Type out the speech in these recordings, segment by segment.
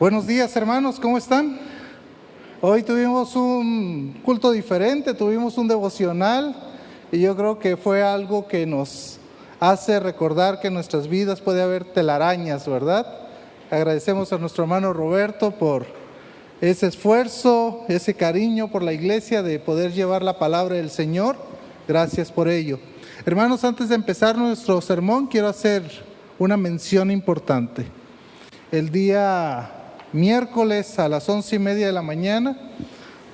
Buenos días, hermanos, ¿cómo están? Hoy tuvimos un culto diferente, tuvimos un devocional y yo creo que fue algo que nos hace recordar que en nuestras vidas puede haber telarañas, ¿verdad? Agradecemos a nuestro hermano Roberto por ese esfuerzo, ese cariño por la iglesia de poder llevar la palabra del Señor. Gracias por ello. Hermanos, antes de empezar nuestro sermón, quiero hacer una mención importante. El día miércoles a las 11:30 de la mañana,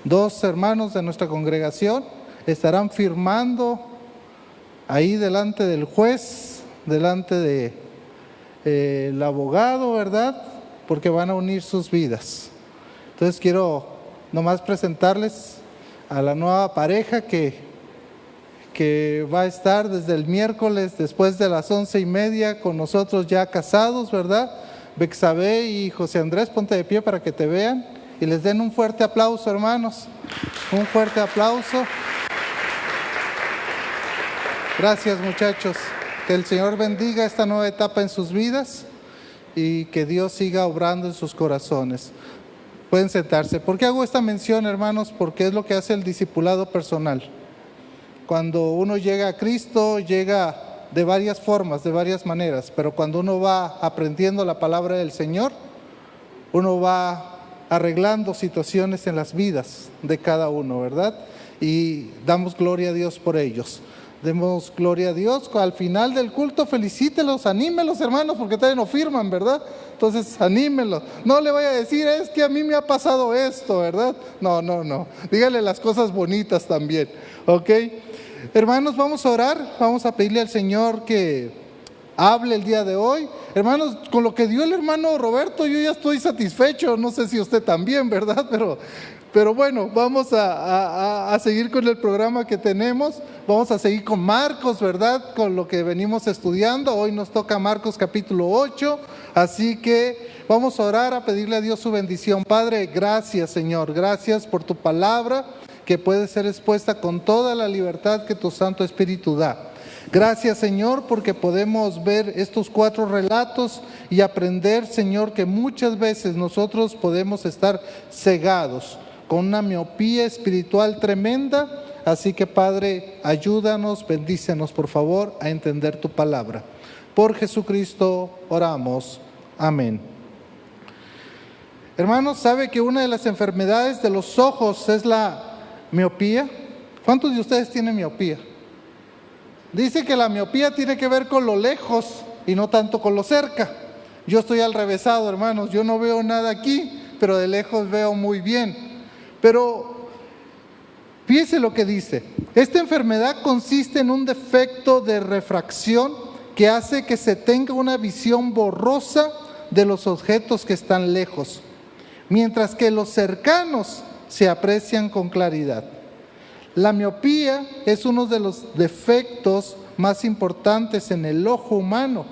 2 hermanos de nuestra congregación estarán firmando ahí delante del juez, delante del abogado, ¿verdad? Porque van a unir sus vidas. Entonces quiero nomás presentarles a la nueva pareja que va a estar desde el miércoles después de las 11:30 con nosotros ya casados, ¿verdad? Bexabé y José Andrés, ponte de pie para que te vean y les den un fuerte aplauso, hermanos. Un fuerte aplauso. Gracias, muchachos. Que el Señor bendiga esta nueva etapa en sus vidas y que Dios siga obrando en sus corazones. Pueden sentarse. ¿Por qué hago esta mención, hermanos? Porque es lo que hace el discipulado personal. Cuando uno llega a Cristo, llega de varias formas, de varias maneras, pero cuando uno va aprendiendo la palabra del Señor, uno va arreglando situaciones en las vidas de cada uno, ¿verdad? Y damos gloria a Dios por ellos. Demos gloria a Dios. Al final del culto, felicítelos, anímelos, hermanos, porque todavía no firman, ¿verdad? Entonces, anímelos. No le vaya a decir, es que a mí me ha pasado esto, ¿verdad? No. Dígale las cosas bonitas también, ¿ok? Hermanos, vamos a orar, vamos a pedirle al Señor que hable el día de hoy. Hermanos, con lo que dio el hermano Roberto, yo ya estoy satisfecho, no sé si usted también, ¿verdad? Pero bueno, vamos a seguir con el programa que tenemos, vamos a seguir con Marcos, ¿verdad? Con lo que venimos estudiando, hoy nos toca Marcos capítulo 8, así que vamos a orar, a pedirle a Dios su bendición. Padre, gracias, Señor, gracias por tu palabra, que puede ser expuesta con toda la libertad que tu Santo Espíritu da. Gracias, Señor, porque podemos ver estos 4 relatos y aprender, Señor, que muchas veces nosotros podemos estar cegados con una miopía espiritual tremenda. Así que, Padre, ayúdanos, bendícenos, por favor, a entender tu palabra. Por Jesucristo oramos. Amén. Hermanos, ¿sabe que una de las enfermedades de los ojos es la miopía? ¿Cuántos de ustedes tienen miopía? Dice que la miopía tiene que ver con lo lejos y no tanto con lo cerca. Yo estoy al revésado, hermanos, yo no veo nada aquí, pero de lejos veo muy bien. Pero fíjese lo que dice. Esta enfermedad consiste en un defecto de refracción que hace que se tenga una visión borrosa de los objetos que están lejos, mientras que los cercanos se aprecian con claridad. La miopía es uno de los defectos más importantes en el ojo humano.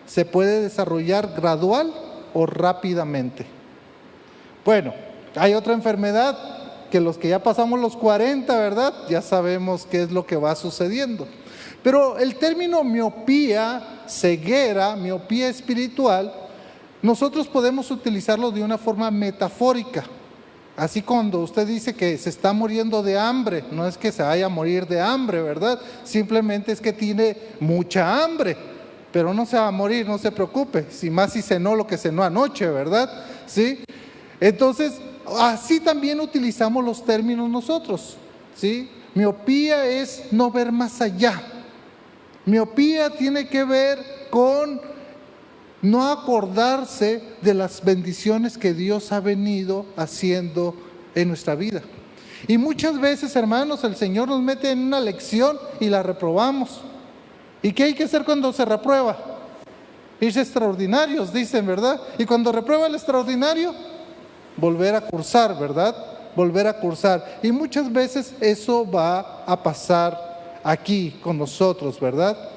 Se puede desarrollar gradual o rápidamente. Bueno, hay otra enfermedad que los que ya pasamos los 40, ¿verdad? Ya sabemos qué es lo que va sucediendo. Pero el término miopía, ceguera, miopía espiritual, nosotros podemos utilizarlo de una forma metafórica. Así cuando usted dice que se está muriendo de hambre, no es que se vaya a morir de hambre, ¿verdad? Simplemente es que tiene mucha hambre, pero no se va a morir, no se preocupe, si más si cenó lo que cenó anoche, ¿verdad? ¿Sí? Entonces, así también utilizamos los términos nosotros, ¿sí? Miopía es no ver más allá. Miopía tiene que ver con no acordarse de las bendiciones que Dios ha venido haciendo en nuestra vida. Y muchas veces, hermanos, el Señor nos mete en una lección y la reprobamos. ¿Y qué hay que hacer cuando se reprueba? Irse extraordinarios, dicen, ¿verdad? Y cuando reprueba el extraordinario, volver a cursar, ¿verdad? Volver a cursar. Y muchas veces eso va a pasar aquí con nosotros, ¿verdad?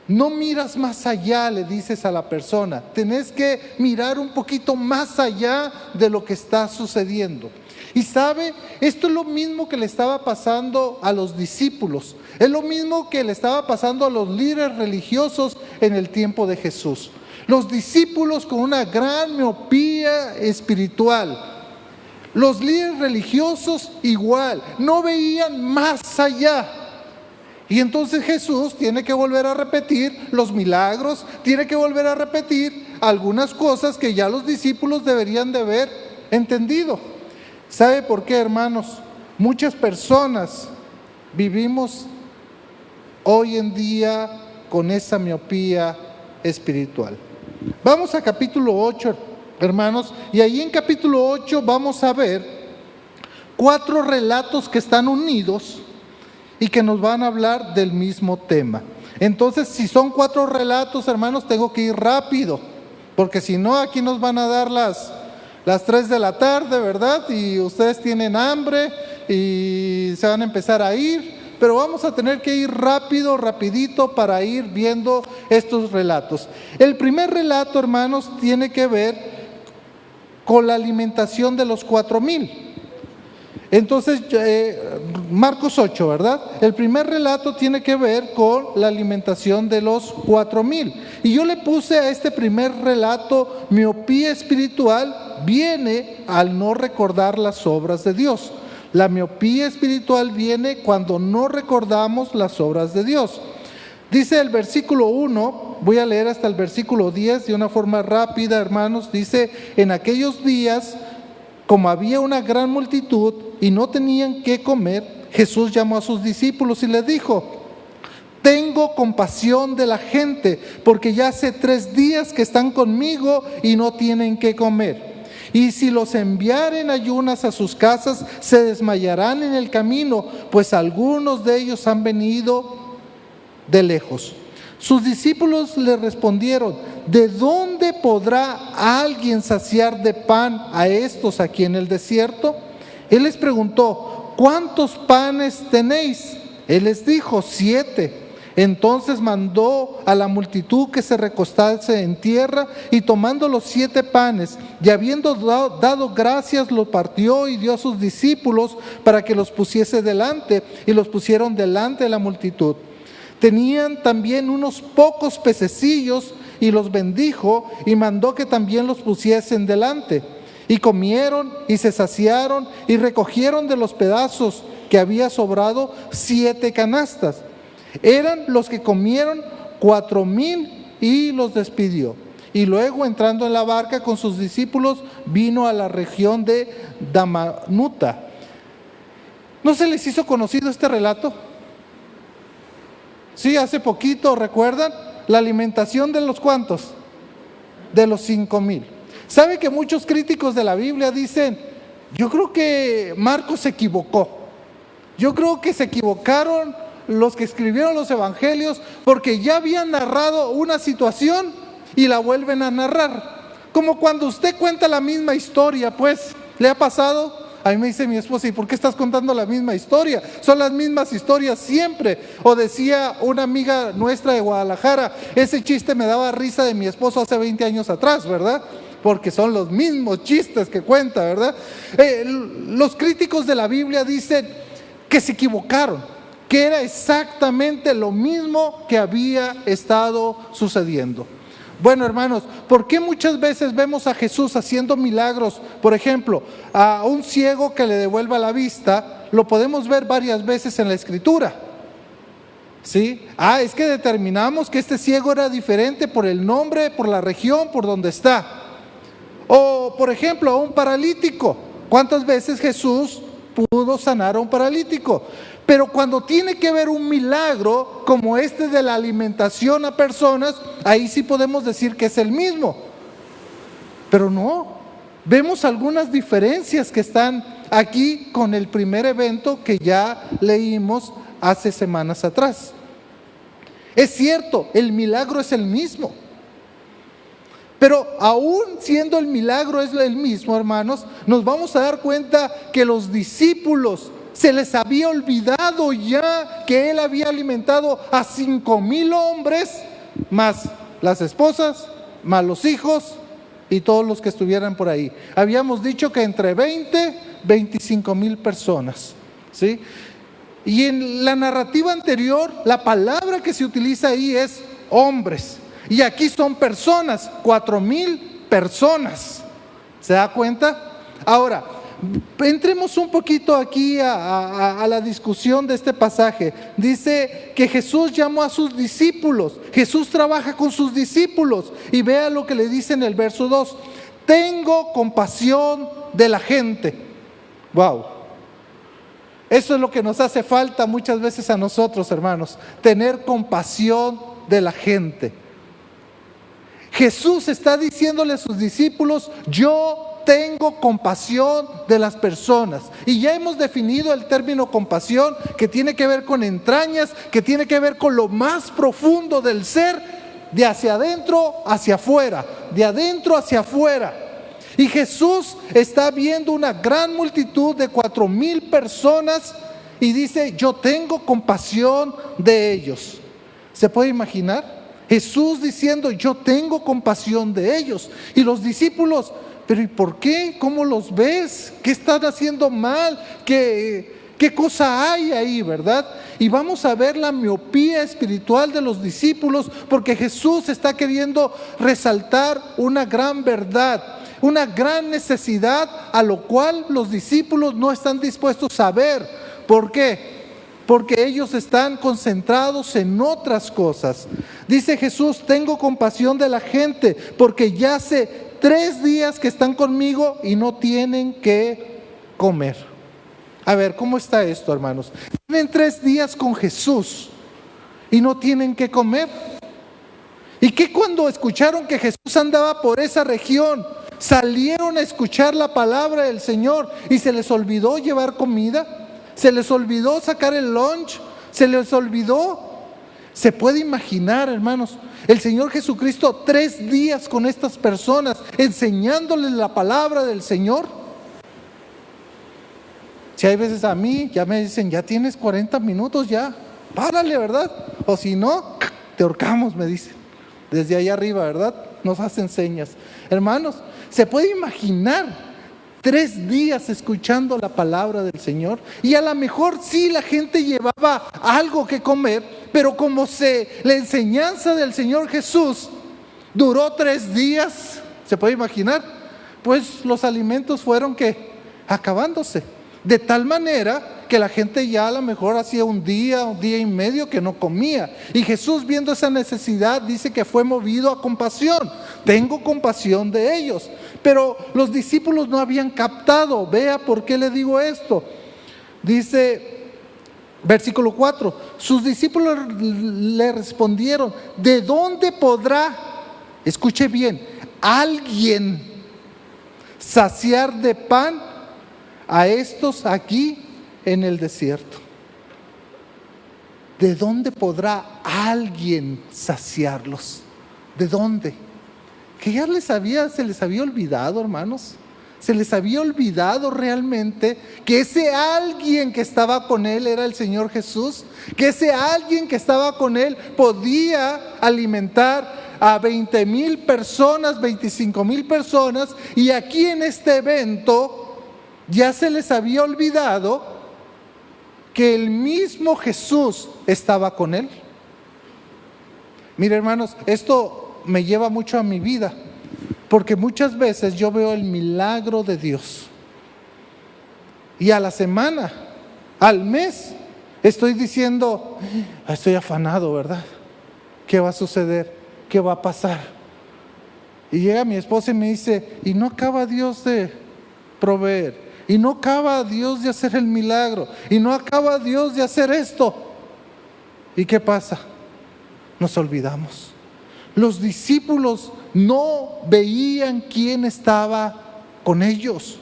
No miras más allá, le dices a la persona. Tenés que mirar un poquito más allá de lo que está sucediendo. Y sabe, esto es lo mismo que le estaba pasando a los discípulos. Es lo mismo que le estaba pasando a los líderes religiosos en el tiempo de Jesús. Los discípulos con una gran miopía espiritual. Los líderes religiosos igual, no veían más allá. Y entonces Jesús tiene que volver a repetir los milagros, tiene que volver a repetir algunas cosas que ya los discípulos deberían de haber entendido. ¿Sabe por qué, hermanos? Muchas personas vivimos hoy en día con esa miopía espiritual. Vamos a capítulo 8, hermanos, y ahí en capítulo 8 vamos a ver 4 relatos que están unidos y que nos van a hablar del mismo tema. Entonces, si son 4 relatos, hermanos, tengo que ir rápido, porque si no, aquí nos van a dar las 3 de la tarde, ¿verdad? Y ustedes tienen hambre y se van a empezar a ir, pero vamos a tener que ir rápido, rapidito para ir viendo estos relatos. El primer relato, hermanos, tiene que ver con la alimentación de los 4,000. Entonces, Marcos 8, ¿verdad? El primer relato tiene que ver con la alimentación de los 4,000. Y yo le puse a este primer relato, miopía espiritual viene al no recordar las obras de Dios. La miopía espiritual viene cuando no recordamos las obras de Dios. Dice el versículo 1, voy a leer hasta el versículo 10 de una forma rápida, hermanos. Dice, en aquellos días, como había una gran multitud y no tenían qué comer, Jesús llamó a sus discípulos y les dijo, tengo compasión de la gente, porque ya hace 3 días que están conmigo y no tienen qué comer. Y si los enviaren ayunas a sus casas, se desmayarán en el camino, pues algunos de ellos han venido de lejos. Sus discípulos le respondieron, ¿de dónde podrá alguien saciar de pan a estos aquí en el desierto? Él les preguntó, ¿cuántos panes tenéis? Él les dijo, 7. Entonces mandó a la multitud que se recostase en tierra y tomando los 7 panes y habiendo dado gracias, los partió y dio a sus discípulos para que los pusiese delante, y los pusieron delante de la multitud. Tenían también unos pocos pececillos y los bendijo y mandó que también los pusiesen delante. Y comieron y se saciaron y recogieron de los pedazos que había sobrado 7 canastas. Eran los que comieron 4,000 y los despidió. Y luego, entrando en la barca con sus discípulos, vino a la región de Damanuta. ¿No se les hizo conocido este relato? Sí, hace poquito, ¿recuerdan? La alimentación de los ¿cuántos? De los 5,000. ¿Sabe que muchos críticos de la Biblia dicen, yo creo que Marcos se equivocó? Yo creo que se equivocaron los que escribieron los evangelios, porque ya habían narrado una situación y la vuelven a narrar. Como cuando usted cuenta la misma historia, pues, ¿le ha pasado? A mí me dice mi esposa, ¿y por qué estás contando la misma historia? Son las mismas historias siempre. O decía una amiga nuestra de Guadalajara, ese chiste me daba risa de mi esposo hace 20 años atrás, ¿verdad? Porque son los mismos chistes que cuenta, ¿verdad? Los críticos de la Biblia dicen que se equivocaron, que era exactamente lo mismo que había estado sucediendo. Bueno, hermanos, ¿por qué muchas veces vemos a Jesús haciendo milagros? Por ejemplo, a un ciego que le devuelva la vista, lo podemos ver varias veces en la Escritura. ¿Sí? Es que determinamos que este ciego era diferente por el nombre, por la región, por donde está. O, por ejemplo, a un paralítico. ¿Cuántas veces Jesús pudo sanar a un paralítico? Pero cuando tiene que ver un milagro como este de la alimentación a personas, ahí sí podemos decir que es el mismo. Pero no, vemos algunas diferencias que están aquí con el primer evento que ya leímos hace semanas atrás. Es cierto, el milagro es el mismo. Pero aún siendo el milagro es el mismo, hermanos, nos vamos a dar cuenta que los discípulos se les había olvidado ya que Él había alimentado a 5,000 hombres, más las esposas, más los hijos y todos los que estuvieran por ahí. Habíamos dicho que entre 25,000 personas, ¿sí? Y en la narrativa anterior, la palabra que se utiliza ahí es hombres. Y aquí son personas, 4,000 personas. ¿Se da cuenta? Ahora, entremos un poquito aquí a la discusión de este pasaje. Dice que Jesús llamó a sus discípulos. Jesús trabaja con sus discípulos. Y vea lo que le dice en el verso 2. Tengo compasión de la gente. Wow. Eso es lo que nos hace falta muchas veces a nosotros, hermanos. Tener compasión de la gente. Jesús está diciéndole a sus discípulos, yo tengo compasión de las personas. Y ya hemos definido el término compasión, que tiene que ver con entrañas, que tiene que ver con lo más profundo del ser, de hacia adentro hacia afuera, de adentro hacia afuera. Y Jesús está viendo una gran multitud de 4,000 personas y dice, yo tengo compasión de ellos. ¿Se puede imaginar? Jesús diciendo, yo tengo compasión de ellos. Y los discípulos, pero ¿y por qué? ¿Cómo los ves? ¿Qué están haciendo mal? ¿Qué cosa hay ahí, verdad? Y vamos a ver la miopía espiritual de los discípulos, porque Jesús está queriendo resaltar una gran verdad, una gran necesidad, a lo cual los discípulos no están dispuestos a ver. ¿Por qué? Porque ellos están concentrados en otras cosas. Dice Jesús, tengo compasión de la gente, porque ya hace 3 días que están conmigo y no tienen que comer. A ver, ¿cómo está esto, hermanos? Tienen 3 días con Jesús y no tienen que comer. ¿Y qué cuando escucharon que Jesús andaba por esa región, salieron a escuchar la palabra del Señor y se les olvidó llevar comida? ¿Se les olvidó sacar el lunch? ¿Se les olvidó? ¿Se puede imaginar, hermanos? El Señor Jesucristo 3 días con estas personas, enseñándoles la palabra del Señor. Si hay veces a mí, ya me dicen, ya tienes 40 minutos, ya, párale, ¿verdad? O si no, te ahorcamos, me dicen. Desde allá arriba, ¿verdad? Nos hacen señas. Hermanos, ¿se puede imaginar 3 días escuchando la palabra del Señor? Y a lo mejor sí la gente llevaba algo que comer, pero como la enseñanza del Señor Jesús duró 3 días, ¿se puede imaginar? Pues los alimentos fueron acabándose. De tal manera que la gente ya a lo mejor hacía un día y medio que no comía. Y Jesús, viendo esa necesidad, dice que fue movido a compasión. Tengo compasión de ellos. Pero los discípulos no habían captado. Vea por qué le digo esto. Dice, versículo 4, sus discípulos le respondieron, ¿de dónde podrá, escuche bien, alguien saciar de pan a estos aquí en el desierto? ¿De dónde podrá alguien saciarlos? ¿De dónde? Que ya se les había olvidado, hermanos. Se les había olvidado realmente que ese alguien que estaba con él era el Señor Jesús. Que ese alguien que estaba con él podía alimentar a 20,000 personas, 25,000 personas. Y aquí en este evento ya se les había olvidado que el mismo Jesús estaba con él. Mire, hermanos, esto me lleva mucho a mi vida, porque muchas veces yo veo el milagro de Dios y a la semana, al mes, estoy diciendo, estoy afanado, ¿verdad? ¿Qué va a suceder? ¿Qué va a pasar? Y llega mi esposa y me dice, ¿y no acaba Dios de proveer? ¿Y no acaba Dios de hacer el milagro? ¿Y no acaba Dios de hacer esto? ¿Y qué pasa? Nos olvidamos. Los discípulos no veían quién estaba con ellos.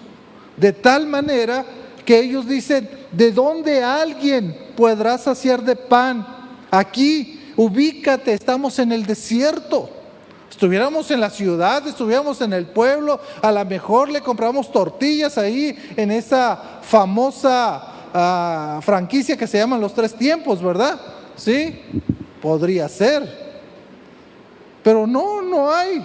De tal manera que ellos dicen, ¿de dónde alguien podrá saciar de pan? Aquí, ubícate, estamos en el desierto. Estuviéramos en la ciudad, estuviéramos en el pueblo, a lo mejor le compramos tortillas ahí en esa famosa franquicia que se llaman Los 3 Tiempos, ¿verdad? Sí, podría ser. Pero no hay.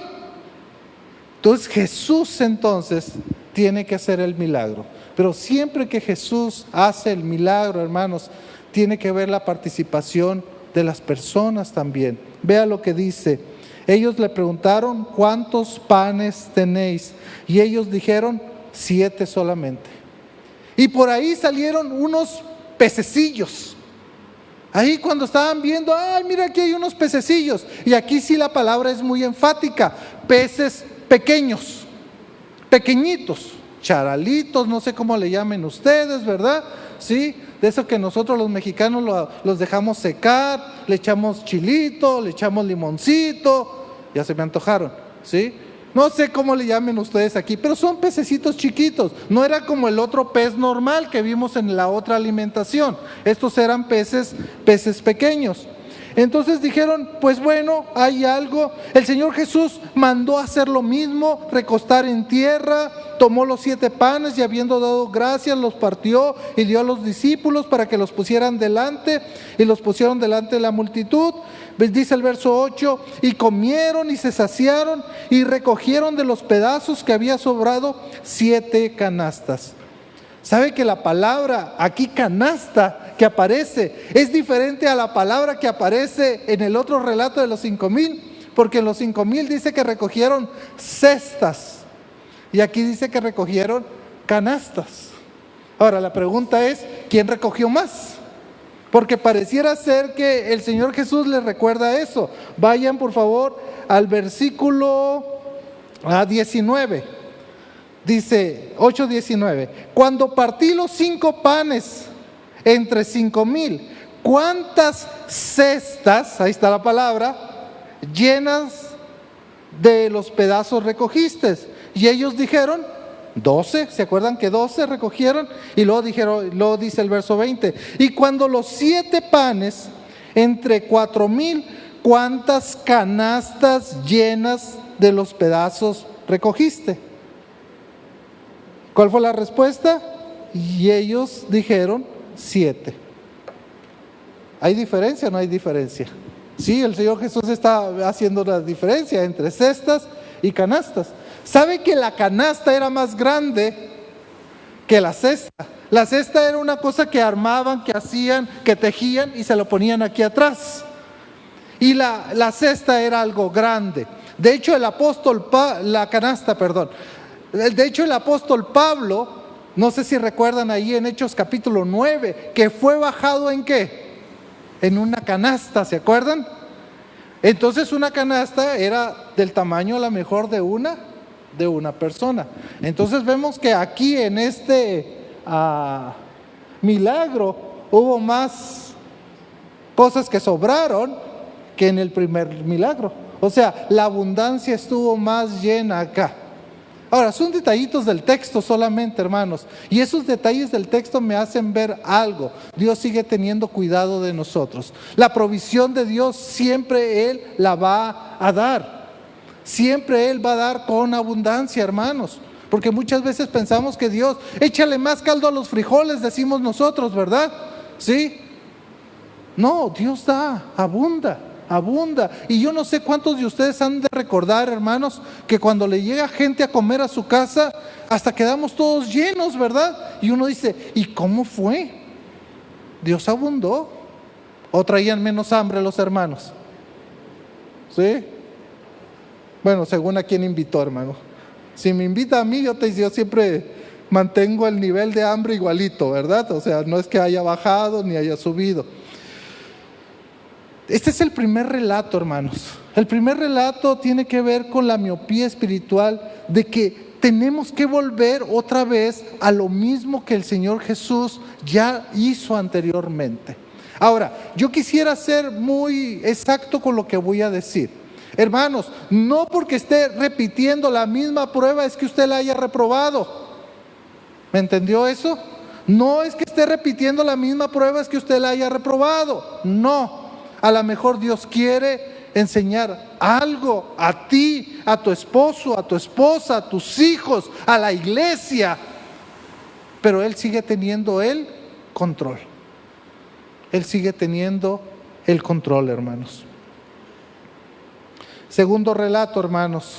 Entonces Jesús entonces tiene que hacer el milagro. Pero siempre que Jesús hace el milagro, hermanos, tiene que ver la participación de las personas también. Vea lo que dice Ellos le preguntaron: ¿cuántos panes tenéis? Y ellos dijeron: 7 solamente. Y por ahí salieron unos pececillos. Ahí cuando estaban viendo: ¡ay, mira, aquí hay unos pececillos! Y aquí sí la palabra es muy enfática: peces pequeños, pequeñitos, charalitos, no sé cómo le llamen ustedes, ¿verdad? Sí, de eso que nosotros los mexicanos los dejamos secar, le echamos chilito, le echamos limoncito, ya se me antojaron, ¿sí? No sé cómo le llamen ustedes aquí, pero son pececitos chiquitos. No era como el otro pez normal que vimos en la otra alimentación. Estos eran peces pequeños. Entonces dijeron: pues bueno, hay algo. El Señor Jesús mandó hacer lo mismo, recostar en tierra, tomó los 7 panes y habiendo dado gracias los partió y dio a los discípulos para que los pusieran delante, y los pusieron delante de la multitud. Dice el verso 8: y comieron y se saciaron y recogieron de los pedazos que había sobrado 7 canastas. ¿Sabe que la palabra aquí canasta que aparece es diferente a la palabra que aparece en el otro relato de los 5,000? Porque en los 5,000 dice que recogieron cestas y aquí dice que recogieron canastas. Ahora la pregunta es: ¿quién recogió más? Porque pareciera ser que el Señor Jesús les recuerda eso. Vayan por favor al versículo 19. Dice 8:19: cuando partí los 5 panes entre 5,000, ¿cuántas cestas, ahí está la palabra, llenas de los pedazos recogiste? Y ellos dijeron: 12. ¿Se acuerdan que 12 recogieron? Y luego dice el verso 20: y cuando los 7 panes entre 4,000, ¿cuántas canastas llenas de los pedazos recogiste? ¿Cuál fue la respuesta? Y ellos dijeron: 7. ¿Hay diferencia o no hay diferencia? Sí, el Señor Jesús está haciendo la diferencia entre cestas y canastas. ¿Sabe que la canasta era más grande que la cesta? La cesta era una cosa que armaban, que hacían, que tejían y se lo ponían aquí atrás. Y la cesta era algo grande. De hecho, el apóstol Pablo, no sé si recuerdan ahí en Hechos capítulo 9, que fue bajado ¿en qué? En una canasta, ¿se acuerdan? Entonces una canasta era del tamaño a lo mejor de una persona. Entonces vemos que aquí en este milagro hubo más cosas que sobraron que en el primer milagro. O sea, la abundancia estuvo más llena acá. Ahora, son detallitos del texto solamente, hermanos, y esos detalles del texto me hacen ver algo. Dios sigue teniendo cuidado de nosotros. La provisión de Dios siempre Él la va a dar. Siempre Él va a dar con abundancia, hermanos. Porque muchas veces pensamos que Dios, échale más caldo a los frijoles, decimos nosotros, ¿verdad? ¿Sí? No, Dios da, abunda. Y yo no sé cuántos de ustedes han de recordar, hermanos, que cuando le llega gente a comer a su casa, hasta quedamos todos llenos, ¿verdad? Y uno dice: ¿y cómo fue? Dios abundó. ¿O traían menos hambre los hermanos? ¿Sí? Bueno, según a quién invitó, hermano. Si me invita a mí, yo siempre mantengo el nivel de hambre igualito, ¿verdad? O sea, no es que haya bajado ni haya subido. Este es el primer relato, hermanos. El primer relato tiene que ver con la miopía espiritual, de que tenemos que volver otra vez a lo mismo que el Señor Jesús ya hizo anteriormente. Ahora, yo quisiera ser muy exacto con lo que voy a decir. Hermanos, no porque esté repitiendo la misma prueba es que usted la haya reprobado. ¿Me entendió eso? No es que esté repitiendo la misma prueba es que usted la haya reprobado. No. A lo mejor Dios quiere enseñar algo a ti, a tu esposo, a tu esposa, a tus hijos, a la iglesia. Pero Él sigue teniendo el control. Él sigue teniendo el control, hermanos. Segundo relato, hermanos.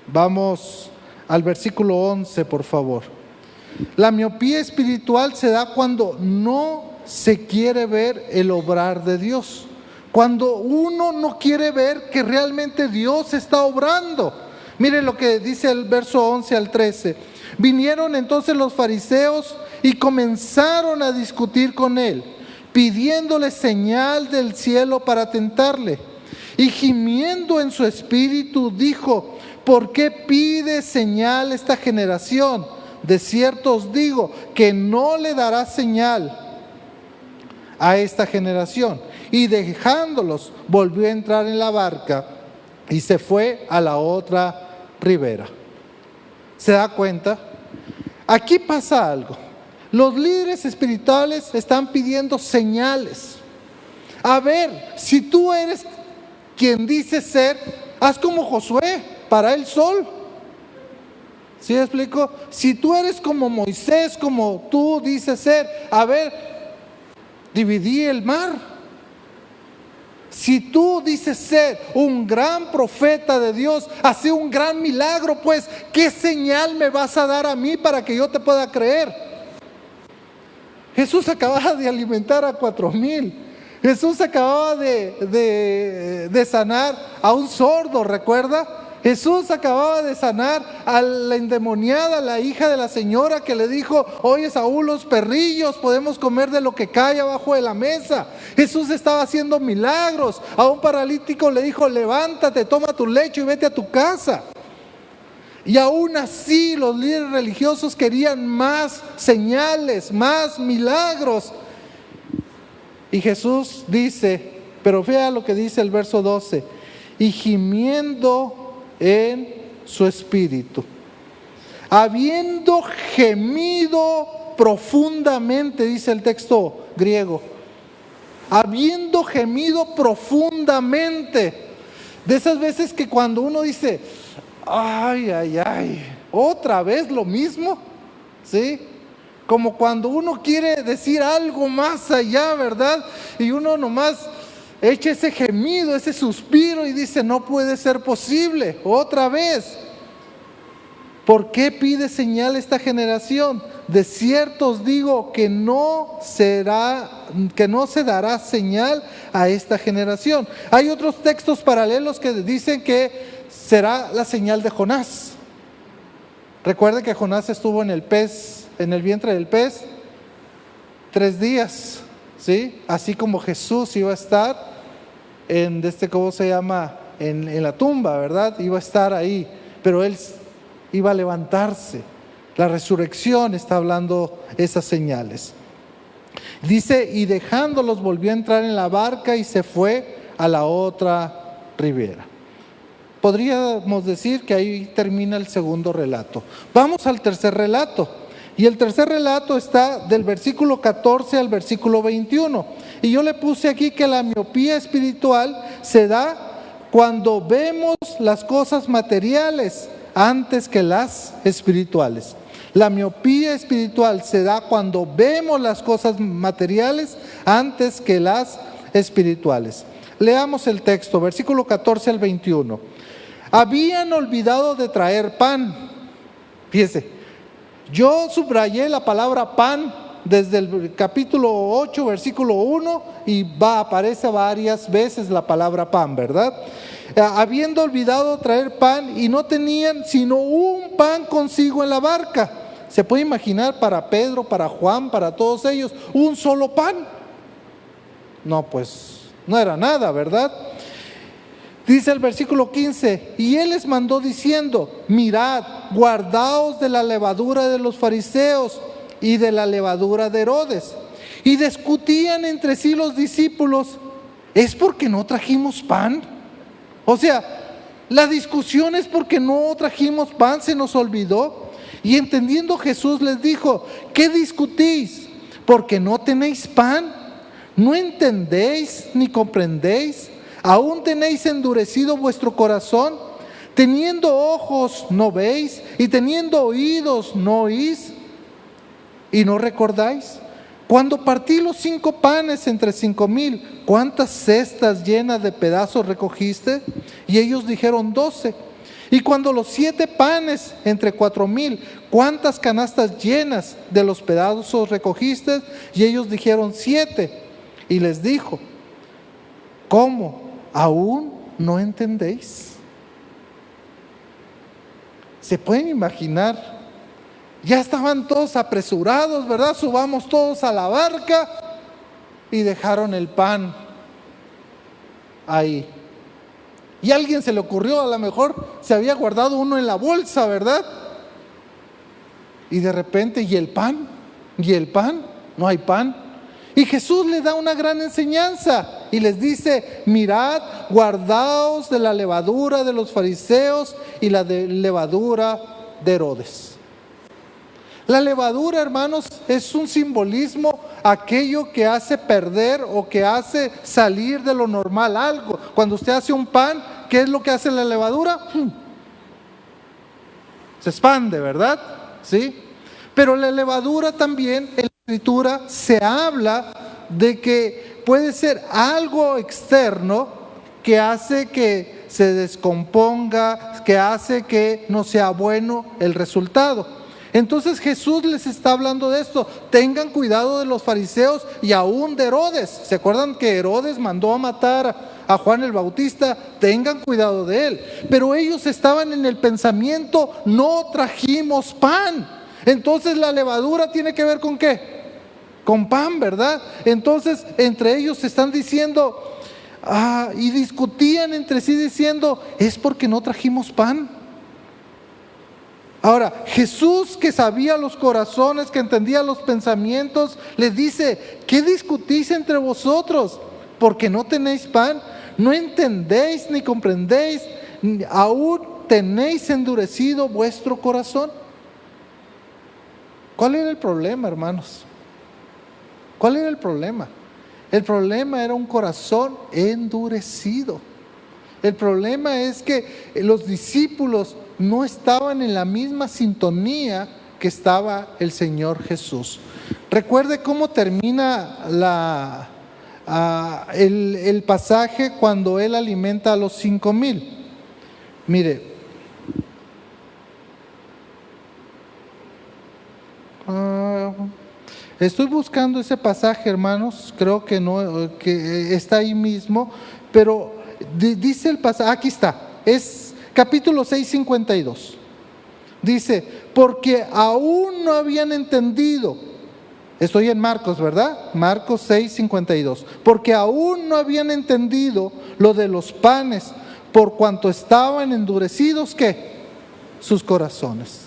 Vamos al versículo 11, por favor. La miopía espiritual se da cuando no se quiere ver el obrar de Dios. Cuando uno no quiere ver que realmente Dios está obrando. Mire lo que dice el verso 11 al 13. Vinieron entonces los fariseos y comenzaron a discutir con él, pidiéndole señal del cielo para tentarle. Y gimiendo en su espíritu dijo: ¿por qué pide señal esta generación? De cierto os digo que no le dará señal a esta generación. Y dejándolos, volvió a entrar en la barca y se fue a la otra ribera. ¿Se da cuenta? Aquí pasa algo. Los líderes espirituales están pidiendo señales. A ver, si tú eres quien dice ser, haz como Josué, para el sol. ¿Sí me explico? Si tú eres como Moisés, como tú dices ser, a ver, dividí el mar. Si tú dices ser un gran profeta de Dios, hace un gran milagro, pues, ¿qué señal me vas a dar a mí para que yo te pueda creer? Jesús acababa de alimentar a 4,000. Jesús acababa de sanar a un sordo, ¿recuerda? Jesús acababa de sanar a la endemoniada, la hija de la señora que le dijo: oye, Saúl, los perrillos, podemos comer de lo que cae abajo de la mesa. Jesús estaba haciendo milagros. A un paralítico le dijo: levántate, toma tu lecho y vete a tu casa. Y aún así los líderes religiosos querían más señales, más milagros. Y Jesús dice, pero vea lo que dice el verso 12: y gimiendo en su espíritu, habiendo gemido profundamente, dice el texto griego, habiendo gemido profundamente. De esas veces que cuando uno dice: ay, ay, ay, otra vez lo mismo, ¿sí? Como cuando uno quiere decir algo más allá, ¿verdad? Y uno nomás echa ese gemido, ese suspiro y dice: no puede ser posible, otra vez. ¿Por qué pide señal esta generación? De cierto os digo que no se dará señal a esta generación. Hay otros textos paralelos que dicen que será la señal de Jonás. Recuerden que Jonás estuvo en el pez, en el vientre del pez, 3 días, ¿sí? Así como Jesús iba a estar en ¿cómo se llama? En la tumba, ¿verdad? Iba a estar ahí, pero él iba a levantarse. La resurrección está hablando esas señales. Dice: y dejándolos volvió a entrar en la barca y se fue a la otra ribera. Podríamos decir que ahí termina el segundo relato. Vamos al tercer relato. Y el tercer relato está del versículo 14 al versículo 21. Y yo le puse aquí que la miopía espiritual se da cuando vemos las cosas materiales antes que las espirituales. La miopía espiritual se da cuando vemos las cosas materiales antes que las espirituales. Leamos el texto, versículo 14 al 21. Habían olvidado de traer pan. Fíjese, yo subrayé la palabra pan desde el capítulo 8, versículo 1, y aparece varias veces la palabra pan, ¿verdad? Habiendo olvidado traer pan, y no tenían sino un pan consigo en la barca. Se puede imaginar para Pedro, para Juan, para todos ellos, un solo pan. No, pues no era nada, ¿verdad? Dice el versículo 15: y él les mandó diciendo: mirad, guardaos de la levadura de los fariseos y de la levadura de Herodes. Y discutían entre sí los discípulos: ¿es porque no trajimos pan? O sea, la discusión es porque no trajimos pan, se nos olvidó. Y entendiendo Jesús les dijo: ¿qué discutís? ¿Porque no tenéis pan? ¿No entendéis ni comprendéis? ¿Aún tenéis endurecido vuestro corazón? Teniendo ojos no veis, y teniendo oídos no oís, y no recordáis. Cuando partí los 5 panes entre 5,000, ¿cuántas cestas llenas de pedazos recogiste? Y ellos dijeron 12. Y cuando los 7 panes entre 4,000, ¿cuántas canastas llenas de los pedazos recogiste? Y ellos dijeron 7. Y les dijo: ¿Cómo? ¿Aún no entendéis? ¿Se pueden imaginar? Ya estaban todos apresurados, ¿verdad? Subamos todos a la barca y dejaron el pan ahí. Y a alguien se le ocurrió, a lo mejor se había guardado uno en la bolsa, ¿verdad? Y de repente, ¿y el pan? ¿Y el pan? No hay pan. Y Jesús les da una gran enseñanza y les dice: mirad, guardaos de la levadura de los fariseos y la levadura de Herodes. La levadura, hermanos, es un simbolismo, aquello que hace perder o que hace salir de lo normal algo. Cuando usted hace un pan, ¿qué es lo que hace la levadura? Se expande, ¿verdad? ¿Sí? Pero la levadura también, en la Escritura se habla de que puede ser algo externo que hace que se descomponga, que hace que no sea bueno el resultado. Entonces Jesús les está hablando de esto. Tengan cuidado de los fariseos y aún de Herodes. ¿Se acuerdan que Herodes mandó a matar a Juan el Bautista? Tengan cuidado de él. Pero ellos estaban en el pensamiento: no trajimos pan. Entonces la levadura tiene que ver ¿con qué? Con pan, ¿verdad? Entonces entre ellos se están diciendo y discutían entre sí diciendo: ¿es porque no trajimos pan? Ahora, Jesús, que sabía los corazones, que entendía los pensamientos, les dice: ¿qué discutís entre vosotros? ¿Porque no tenéis pan? ¿No entendéis ni comprendéis? ¿Aún tenéis endurecido vuestro corazón? ¿Cuál era el problema, hermanos? ¿Cuál era el problema? El problema era un corazón endurecido. El problema es que los discípulos no estaban en la misma sintonía que estaba el Señor Jesús. Recuerde cómo termina el pasaje cuando Él alimenta a los 5,000. Mire, estoy buscando ese pasaje, hermanos, creo que no, que está ahí mismo, pero dice el pasaje, aquí está, es capítulo 6, 52. Dice: porque aún no habían entendido. Estoy en Marcos, ¿verdad? Marcos 6, 52. Porque aún no habían entendido lo de los panes, por cuanto estaban endurecidos, ¿qué? Sus corazones.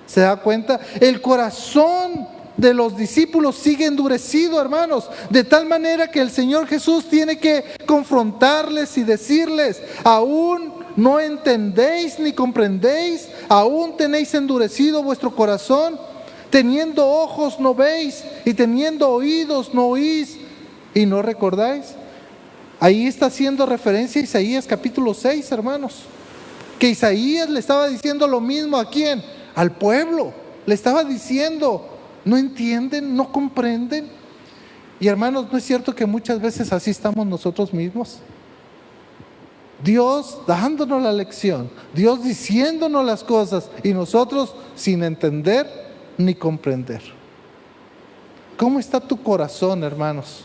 ¿Se da cuenta? El corazón de los discípulos sigue endurecido, hermanos, de tal manera que el Señor Jesús tiene que confrontarles y decirles: aún no entendéis ni comprendéis, aún tenéis endurecido vuestro corazón, teniendo ojos no veis y teniendo oídos no oís y no recordáis. Ahí está haciendo referencia a Isaías capítulo 6, hermanos, que Isaías le estaba diciendo lo mismo. ¿A quién? Al pueblo. Le estaba diciendo: ¿no entienden? ¿No comprenden? Y hermanos, ¿no es cierto que muchas veces así estamos nosotros mismos? Dios dándonos la lección, Dios diciéndonos las cosas y nosotros sin entender ni comprender. ¿Cómo está tu corazón, hermanos?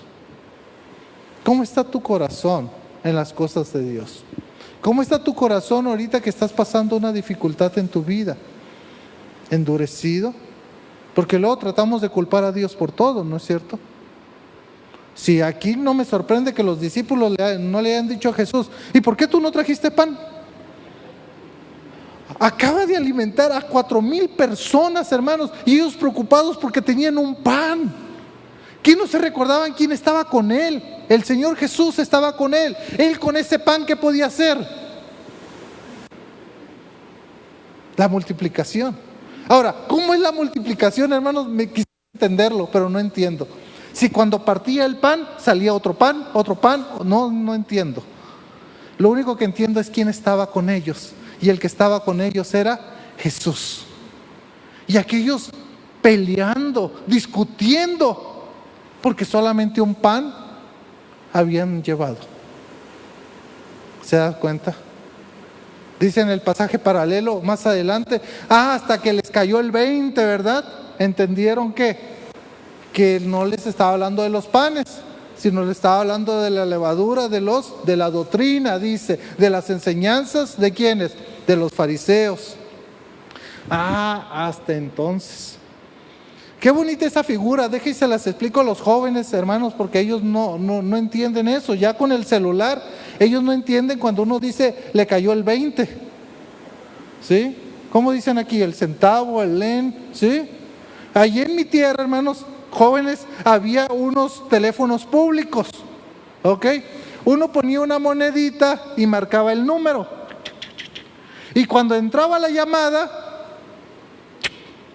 ¿Cómo está tu corazón en las cosas de Dios? ¿Cómo está tu corazón ahorita que estás pasando una dificultad en tu vida? ¿Endurecido? Porque luego tratamos de culpar a Dios por todo, ¿no es cierto? Si aquí no me sorprende que los discípulos no le hayan dicho a Jesús: ¿y por qué tú no trajiste pan? Acaba de alimentar a 4,000 personas, hermanos, y ellos preocupados porque tenían un pan. ¿Quién no se recordaban quién estaba con él? El Señor Jesús estaba con él. Él con ese pan, ¿qué podía hacer? La multiplicación. Ahora, ¿cómo es la multiplicación, hermanos? Me quisiera entenderlo, pero no entiendo. Si cuando partía el pan, salía otro pan, no entiendo. Lo único que entiendo es quién estaba con ellos. Y el que estaba con ellos era Jesús. Y aquellos peleando, discutiendo, porque solamente un pan habían llevado. ¿Se da cuenta? Dice en el pasaje paralelo más adelante: hasta que les cayó el 20, ¿verdad? Entendieron que no les estaba hablando de los panes, sino le estaba hablando de la levadura de la doctrina, dice, de las enseñanzas, ¿de quiénes? De los fariseos. Hasta entonces. Qué bonita esa figura, déjense las explico a los jóvenes, hermanos, porque ellos no entienden eso. Ya con el celular, ellos no entienden cuando uno dice, le cayó el 20. ¿Sí? ¿Cómo dicen aquí? El centavo, el len, ¿sí? Allí en mi tierra, hermanos, jóvenes, había unos teléfonos públicos, ¿ok? Uno ponía una monedita y marcaba el número. Y cuando entraba la llamada,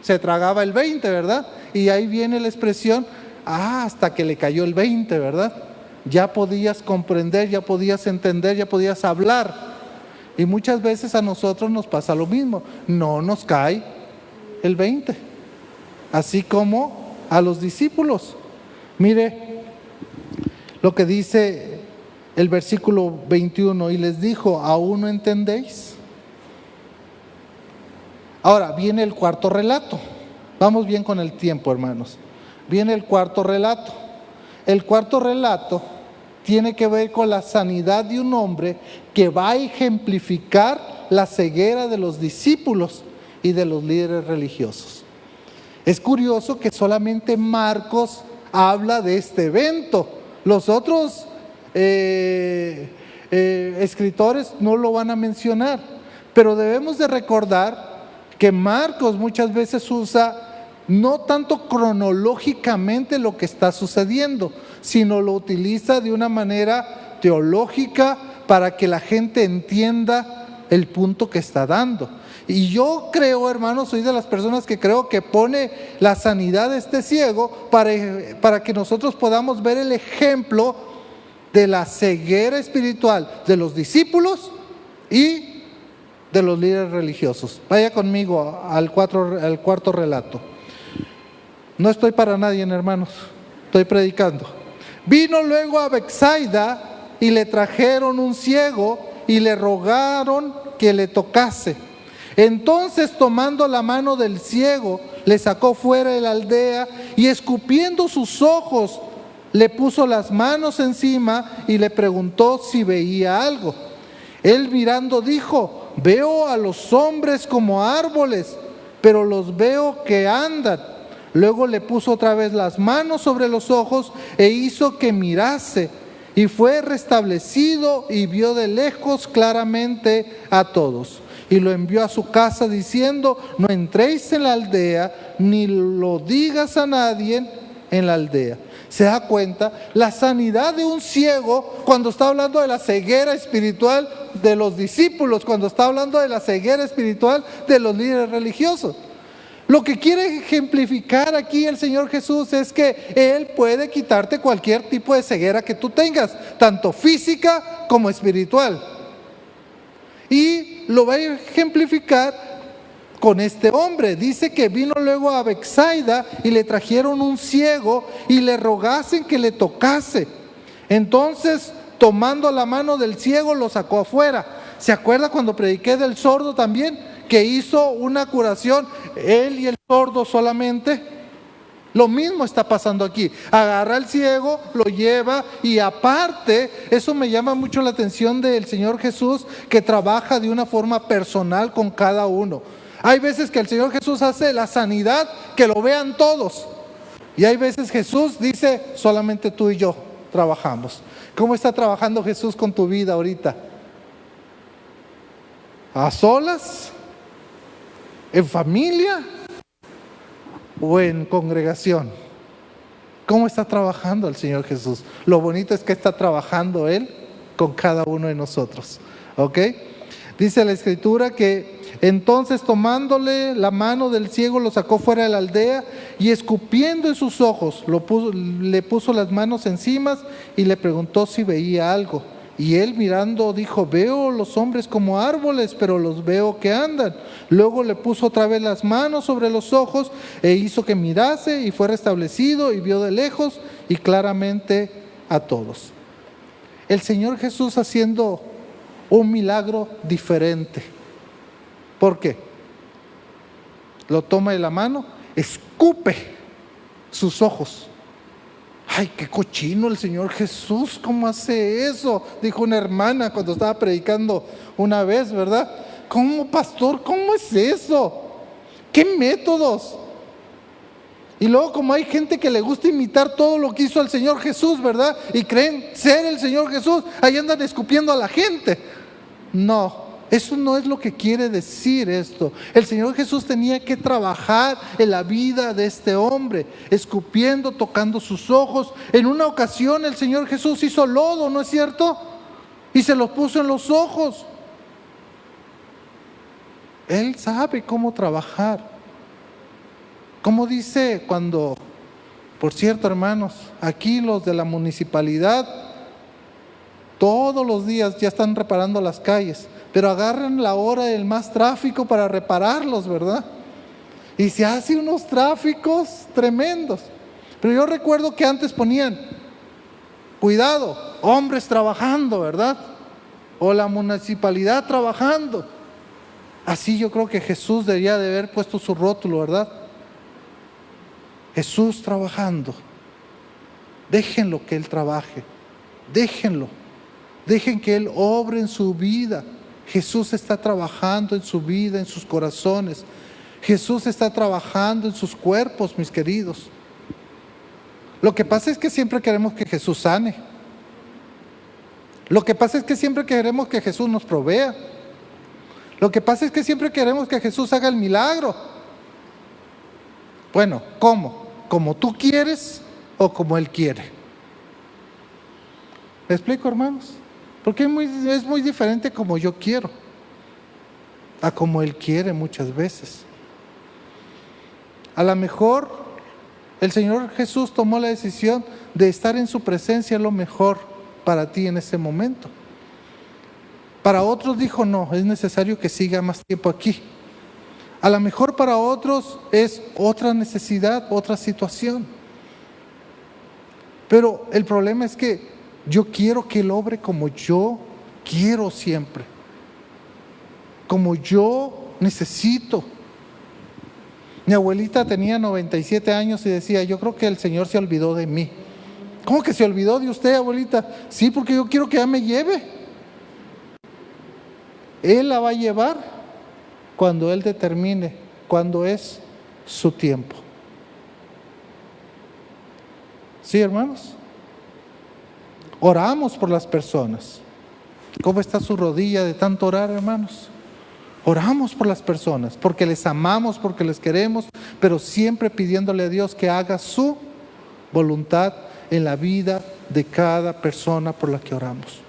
se tragaba el 20, ¿verdad? Y ahí viene la expresión, hasta que le cayó el 20, ¿verdad? Ya podías comprender, ya podías entender, ya podías hablar. Y muchas veces a nosotros nos pasa lo mismo, no nos cae el 20, así como a los discípulos. Mire lo que dice el versículo 21, y les dijo, ¿aún no entendéis? Ahora viene el cuarto relato. Vamos bien con el tiempo, hermanos. Viene el cuarto relato. El cuarto relato tiene que ver con la sanidad de un hombre que va a ejemplificar la ceguera de los discípulos y de los líderes religiosos. Es curioso que solamente Marcos habla de este evento. Los otros escritores no lo van a mencionar, pero debemos de recordar que Marcos muchas veces usa no tanto cronológicamente lo que está sucediendo, sino lo utiliza de una manera teológica para que la gente entienda el punto que está dando. Y yo creo, hermanos, soy de las personas que creo que pone la sanidad de este ciego para que nosotros podamos ver el ejemplo de la ceguera espiritual de los discípulos y de los líderes religiosos. Vaya conmigo al cuarto relato. No estoy para nadie, hermanos, estoy predicando. Vino luego a Betsaida y le trajeron un ciego y le rogaron que le tocase. Entonces, tomando la mano del ciego, le sacó fuera de la aldea y escupiendo sus ojos, le puso las manos encima y le preguntó si veía algo. Él mirando dijo, veo a los hombres como árboles, pero los veo que andan. Luego le puso otra vez las manos sobre los ojos e hizo que mirase, y fue restablecido y vio de lejos claramente a todos. Y lo envió a su casa diciendo, no entréis en la aldea, ni lo digas a nadie en la aldea. ¿Se da cuenta? La sanidad de un ciego, cuando está hablando de la ceguera espiritual de los discípulos, cuando está hablando de la ceguera espiritual de los líderes religiosos. Lo que quiere ejemplificar aquí el Señor Jesús es que Él puede quitarte cualquier tipo de ceguera que tú tengas, tanto física como espiritual. Y lo va a ejemplificar con este hombre. Dice que vino luego a Betsaida y le trajeron un ciego y le rogasen que le tocase. Entonces, tomando la mano del ciego, lo sacó afuera. ¿Se acuerda cuando prediqué del sordo también? Que hizo una curación, él y el sordo solamente. Lo mismo está pasando aquí. Agarra al ciego, lo lleva, y aparte, eso me llama mucho la atención del Señor Jesús, que trabaja de una forma personal con cada uno. Hay veces que el Señor Jesús hace la sanidad que lo vean todos, y hay veces Jesús dice, solamente tú y yo trabajamos. ¿Cómo está trabajando Jesús con tu vida ahorita? ¿A solas? ¿En familia? ¿O en congregación? ¿Cómo está trabajando el Señor Jesús? Lo bonito es que está trabajando Él con cada uno de nosotros. ¿Ok? Dice la Escritura que entonces, tomándole la mano del ciego, lo sacó fuera de la aldea y escupiendo en sus ojos, le puso las manos encima y le preguntó si veía algo. Y él mirando dijo, veo los hombres como árboles, pero los veo que andan. Luego le puso otra vez las manos sobre los ojos e hizo que mirase, y fue restablecido y vio de lejos y claramente a todos. El Señor Jesús haciendo un milagro diferente. ¿Por qué? Lo toma de la mano, escupe sus ojos. Ay, qué cochino el Señor Jesús, ¿cómo hace eso? Dijo una hermana cuando estaba predicando una vez, ¿verdad? ¿Cómo, pastor? ¿Cómo es eso? ¿Qué métodos? Y luego, como hay gente que le gusta imitar todo lo que hizo el Señor Jesús, ¿verdad? Y creen ser el Señor Jesús, ahí andan escupiendo a la gente. No, eso no es lo que quiere decir esto. El Señor Jesús tenía que trabajar en la vida de este hombre, escupiendo, tocando sus ojos. En una ocasión el Señor Jesús hizo lodo, ¿no es cierto? Y se lo puso en los ojos. Él sabe cómo trabajar. Como dice cuando, por cierto, hermanos, aquí los de la municipalidad todos los días ya están reparando las calles, pero agarran la hora del más tráfico para repararlos, ¿verdad? Y se hace unos tráficos tremendos. Pero yo recuerdo que antes ponían, cuidado, hombres trabajando, ¿verdad? O la municipalidad trabajando. Así yo creo que Jesús debería de haber puesto su rótulo, ¿verdad? Jesús trabajando. Déjenlo que Él trabaje. Déjenlo. Dejen que Él obre en su vida. Jesús está trabajando en su vida, en sus corazones. Jesús está trabajando en sus cuerpos, mis queridos. Lo que pasa es que siempre queremos que Jesús sane. Lo que pasa es que siempre queremos que Jesús nos provea. Lo que pasa es que siempre queremos que Jesús haga el milagro. Bueno, ¿cómo? ¿Como tú quieres o como Él quiere? ¿Me explico, hermanos? Porque es muy diferente como yo quiero a como Él quiere muchas veces. A lo mejor el Señor Jesús tomó la decisión de estar en su presencia, lo mejor para ti en ese momento. Para otros dijo, no, es necesario que siga más tiempo aquí. A lo mejor para otros es otra necesidad, otra situación. Pero el problema es que yo quiero que Él obre como yo quiero siempre. Como yo necesito. Mi abuelita tenía 97 años y decía, yo creo que el Señor se olvidó de mí. ¿Cómo que se olvidó de usted, abuelita? Sí, porque yo quiero que ella me lleve. Él la va a llevar cuando Él determine, cuando es su tiempo. ¿Sí, hermanos? Oramos por las personas. ¿Cómo está su rodilla de tanto orar, hermanos? Oramos por las personas, porque les amamos, porque les queremos, pero siempre pidiéndole a Dios que haga su voluntad en la vida de cada persona por la que oramos.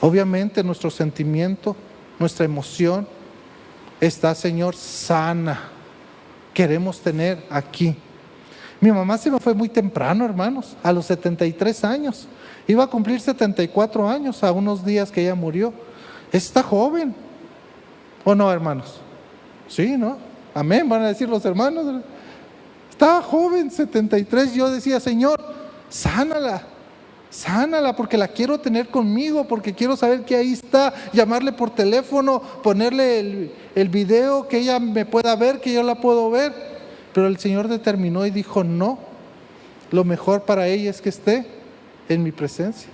Obviamente nuestro sentimiento, nuestra emoción está, Señor, sana. Queremos tener aquí. Mi mamá se me fue muy temprano, hermanos, a los 73 años. Iba a cumplir 74 años a unos días que ella murió. Está joven. ¿O no, hermanos? Sí, ¿no? Amén, van a decir los hermanos. Estaba joven, 73. Yo decía, Señor, sánala, porque la quiero tener conmigo, porque quiero saber que ahí está, llamarle por teléfono, ponerle el video, que ella me pueda ver, que yo la puedo ver. Pero el Señor determinó y dijo, no, lo mejor para ella es que esté en mi presencia.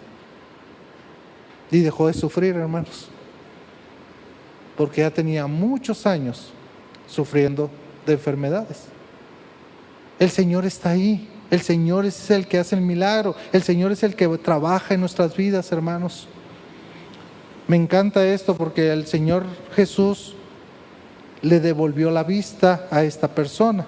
Y dejó de sufrir, hermanos, porque ya tenía muchos años sufriendo de enfermedades. El Señor está ahí. El Señor es el que hace el milagro. El Señor es el que trabaja en nuestras vidas, hermanos. Me encanta esto porque el Señor Jesús le devolvió la vista a esta persona.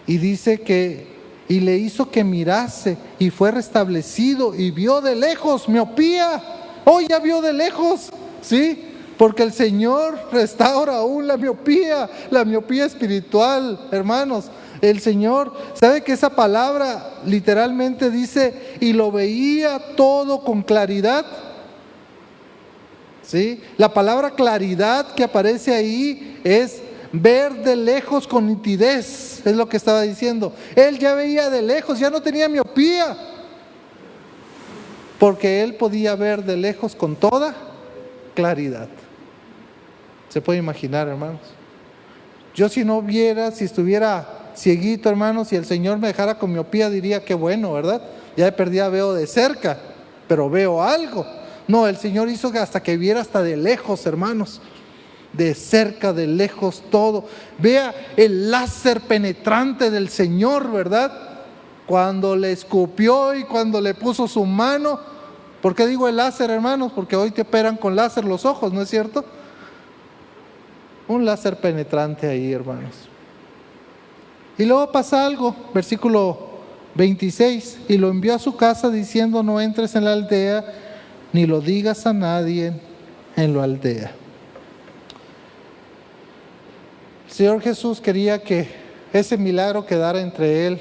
Y dice que, y le hizo que mirase y fue restablecido y vio de lejos. Miopía. Oh, ya vio de lejos. ¿Sí? Porque el Señor restaura aún la miopía espiritual, hermanos. El Señor, ¿sabe que esa palabra literalmente dice, y lo veía todo con claridad? ¿Sí? La palabra claridad que aparece ahí es ver de lejos con nitidez, es lo que estaba diciendo. Él ya veía de lejos, ya no tenía miopía, porque él podía ver de lejos con toda claridad. ¿Se puede imaginar, hermanos? Yo si no viera, si estuviera cieguito, hermanos, y el Señor me dejara con miopía, diría que bueno, ¿verdad? ya de perdida veo de cerca, pero veo algo. No, el Señor hizo que hasta que viera hasta de lejos, hermanos. De cerca, de lejos, todo. Vea el láser penetrante del Señor, ¿verdad? Cuando le escupió y cuando le puso su mano. ¿Por qué digo el láser, hermanos? Porque hoy te operan con láser los ojos, ¿no es cierto? Un láser penetrante ahí, hermanos. Y luego pasa algo, versículo 26, y lo envió a su casa diciendo: no entres en la aldea, ni lo digas a nadie en la aldea. El Señor Jesús quería que ese milagro quedara entre él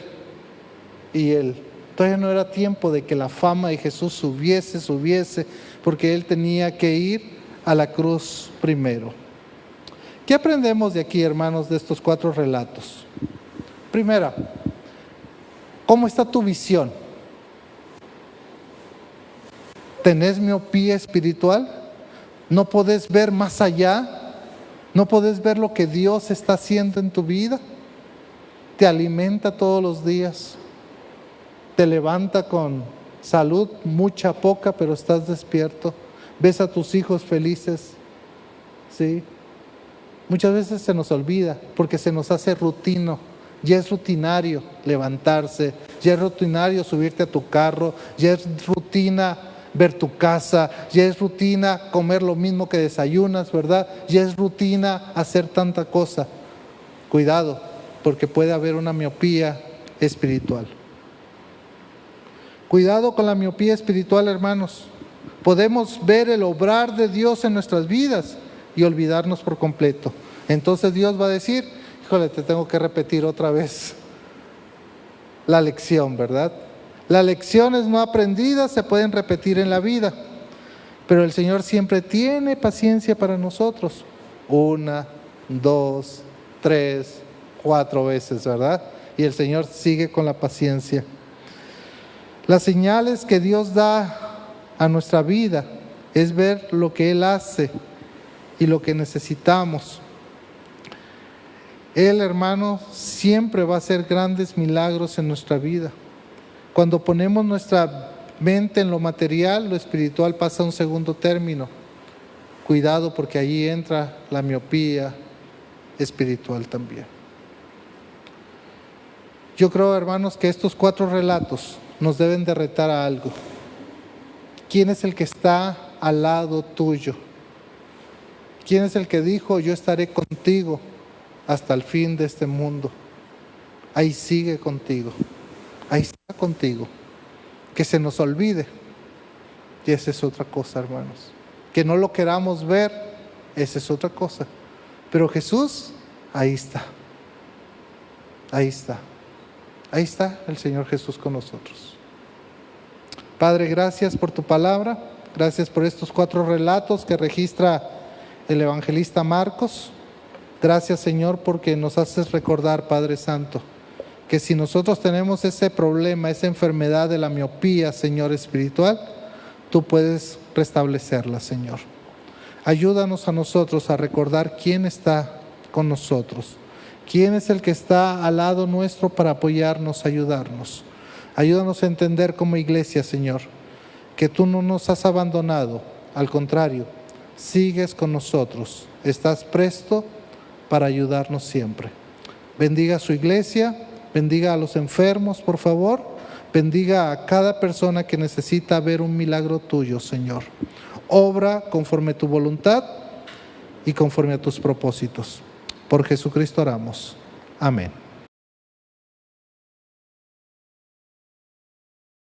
y él. Todavía no era tiempo de que la fama de Jesús subiese, porque él tenía que ir a la cruz primero. ¿Qué aprendemos de aquí, hermanos, de estos 4 relatos? Primera, ¿cómo está tu visión? ¿Tenés miopía espiritual? ¿No podés ver más allá? ¿No podés ver lo que Dios está haciendo en tu vida? ¿Te alimenta todos los días? ¿Te levanta con salud, mucha, poca, pero estás despierto? ¿Ves a tus hijos felices? ¿Sí? Muchas veces se nos olvida porque se nos hace rutino. Ya es rutinario levantarse, ya es rutinario subirte a tu carro, ya es rutina ver tu casa, ya es rutina comer lo mismo que desayunas, ¿verdad? Ya es rutina hacer tanta cosa. Cuidado, porque puede haber una miopía espiritual. Cuidado con la miopía espiritual, hermanos. Podemos ver el obrar de Dios en nuestras vidas y olvidarnos por completo. Entonces Dios va a decir: híjole, te tengo que repetir otra vez la lección, ¿verdad? Las lecciones no aprendidas se pueden repetir en la vida, pero el Señor siempre tiene paciencia para nosotros. 1, 2, 3, 4 veces, ¿verdad? Y el Señor sigue con la paciencia. Las señales que Dios da a nuestra vida es ver lo que Él hace y lo que necesitamos. Él, hermano, siempre va a hacer grandes milagros en nuestra vida. Cuando ponemos nuestra mente en lo material, lo espiritual pasa a un segundo término. Cuidado, porque allí entra la miopía espiritual también. Yo creo, hermanos, que estos 4 relatos nos deben de retar a algo. ¿Quién es el que está al lado tuyo? ¿Quién es el que dijo: yo estaré contigo hasta el fin de este mundo? Ahí sigue contigo. Ahí está contigo. Que se nos olvide, y esa es otra cosa, hermanos. Que no lo queramos ver, esa es otra cosa. Pero Jesús, ahí está. Ahí está. Ahí está el Señor Jesús con nosotros. Padre, gracias por tu palabra. Gracias por estos 4 relatos que registra el evangelista Marcos. Gracias, Señor, porque nos haces recordar, Padre Santo, que si nosotros tenemos ese problema, esa enfermedad de la miopía, Señor, espiritual, tú puedes restablecerla, Señor. Ayúdanos a nosotros a recordar quién está con nosotros, quién es el que está al lado nuestro para apoyarnos, ayudarnos. Ayúdanos a entender como iglesia, Señor, que tú no nos has abandonado, al contrario, sigues con nosotros, estás presto para ayudarnos siempre. Bendiga a su iglesia. Bendiga a los enfermos, por favor. Bendiga a cada persona que necesita ver un milagro tuyo, Señor. Obra conforme a tu voluntad y conforme a tus propósitos. Por Jesucristo oramos. Amén.